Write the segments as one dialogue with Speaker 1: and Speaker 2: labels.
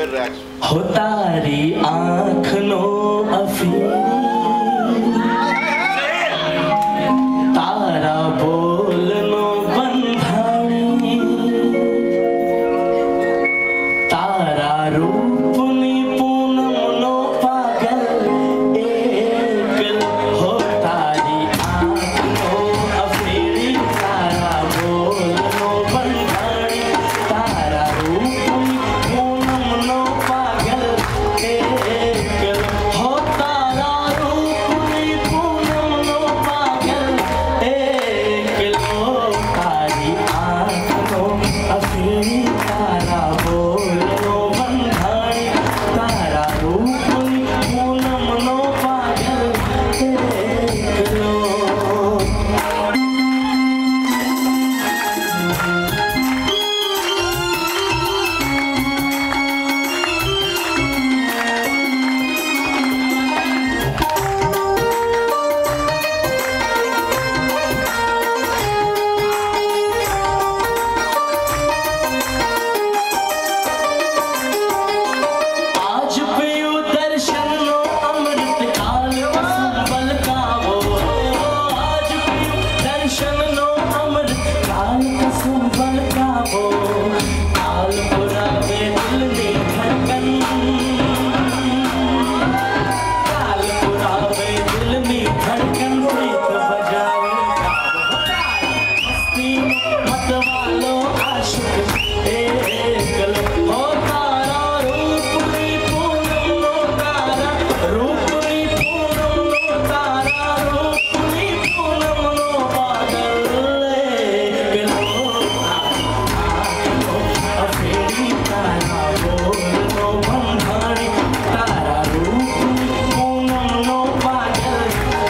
Speaker 1: हो तारी आँख नो अफीम तारा बोल नो बंधाणी तारा रूप नी पूनम नो पागल एक हो तारी आँख नो अफीम तारा बोल नो बंधाणी तारा रूप नी पूनम नो पागल एक हो तारा रूप नी पूनम नो पागल एक लो तारी आँख नो अफीम तारा बोल नो बंधाणी तारा रूप नी पूनम नो पागल एक लो। आज पियो दर्शन लो अमृत काल कसुंबल कावो आज पियो दर्शन लो अमृत काल कसुंबल कावो काल पुरावे दिल में धड़कन काल पुरावे दिल में धड़कन प्रीत बजावे मस्ती मत वालो आशिक एक लो हो तारा रूप नी पूनम नो तारा रूप नी पूनम नो तारा रूप नी पूनम नो पागल एक लो अफेरी तारा बोल नो बंधाणी तारा रूप नी पूनम नो पागल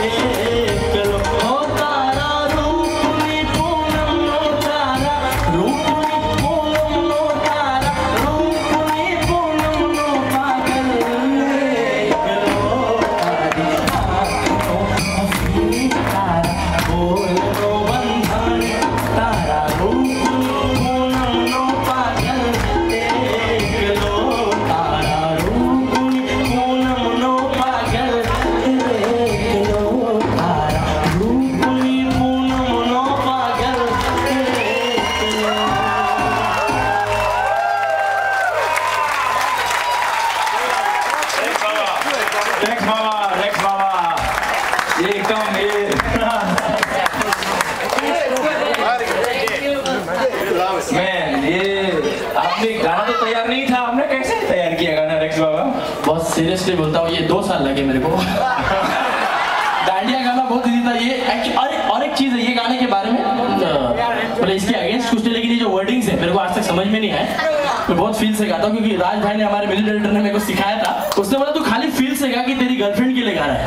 Speaker 1: एक लो हो तारा रूप नी पूनम नो तारा रूप नी पूनम नो तारा रूप नी पूनम नो पागल एक लो तारी आँख नो अफीम तारा बोल नो बंधाणी तारा रूप नी पूनम नो पागल एक लो तारा रूप नी पूनम नो पागल एक लो तारा रूप नी पूनम नो पागल एक लो।
Speaker 2: रेक्स मामा ये एकदम मैन ये आपने गाना तो तैयार नहीं था, आपने कैसे तैयार किया गाना रेक्स बाबा?
Speaker 1: बहुत सीरियसली बोलता हूँ, ये 2 साल लगे मेरे को। डांडिया गाना बहुत इजी था ये। और एक चीज है ये गाने के बारे में, मतलब इसके अगेंस्ट कुछ नहीं, लेकिन ये जो वर्डिंग्स है मेरे को आज तक समझ में नहीं आए। मैं बहुत फील से गाता हूँ क्योंकि राज भाई ने, हमारे म्यूजिक डायरेक्टर ने मेरे को सिखाया था। उसने बोला तू खाली फील से गा कि तेरी गर्लफ्रेंड के लिए गा रहा है।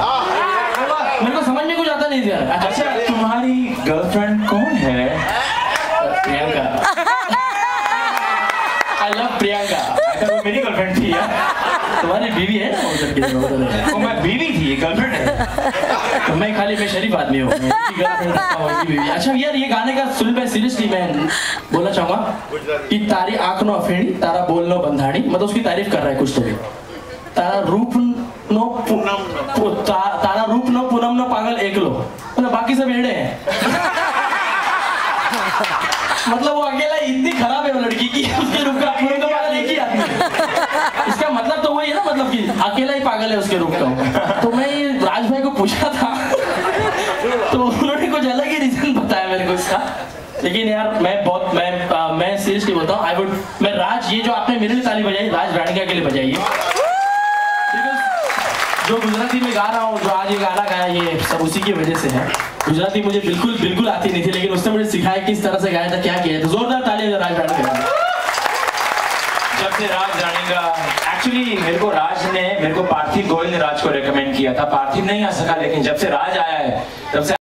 Speaker 1: मेरे को समझ में कुछ आता नहीं था।
Speaker 2: अच्छा तुम्हारी गर्लफ्रेंड कौन है?
Speaker 1: प्रियंका। I love Priyanka.
Speaker 2: तो वो मेरी गर्लफ्रेंड थी यार।
Speaker 1: तुम्हारी बीवी है ना उधर की?
Speaker 2: वो मैं बीवी थी, गर्लफ्रेंड है।
Speaker 1: तो मैं खाली मैं शरीफ आदमी हूँ, उसकी गर्लफ्रेंड रखता हूँ, उसकी बीवी। अच्छा यार ये गाने का सुन पे सीरियसली मैं बोलना चाहूँगा कि तारी आँख नो अफेड़ी तारा बोल नो बंधाणी, मतलब उसकी तारीफ कर रहा है कुछ तो भी। तारा रूप नो तारा रूप नो पूनम नो पागल एक लो, मतलब बाकी सब एड़े हैं। मतलब वो अकेला इतनी खराब है वो लड़की की, उसके रूप का पूनम का पागल एक ही आदमी है। इसका मतलब तो वही है ना, मतलब कि अकेला ही पागल है उसके रूप का। तो मैं राज भाई को पूछा था तो उन्होंने कुछ अलग ही रीजन बताया मेरे को इसका। लेकिन यार मैं सीरियसली बोलता हूँ, मैं राज, ये जो आपने मेरे लिए ताली बजाई राज राणिका के लिए बजाइए। जो गुजराती में गा रहा हूँ, जो आज ये गाना गाया, ये सब उसी की वजह से है। गुजराती मुझे बिल्कुल आती नहीं थी, लेकिन उसने मुझे सिखाया किस तरह से गाया था, क्या किया था। जोरदार ताली राज राणी के लिए।
Speaker 2: जब से राज राणिका, एक्चुअली मेरे को पार्थिव गोयल ने राज को रेकमेंड किया था। पार्थिव नहीं आ सका, लेकिन जब से राज आया है तब से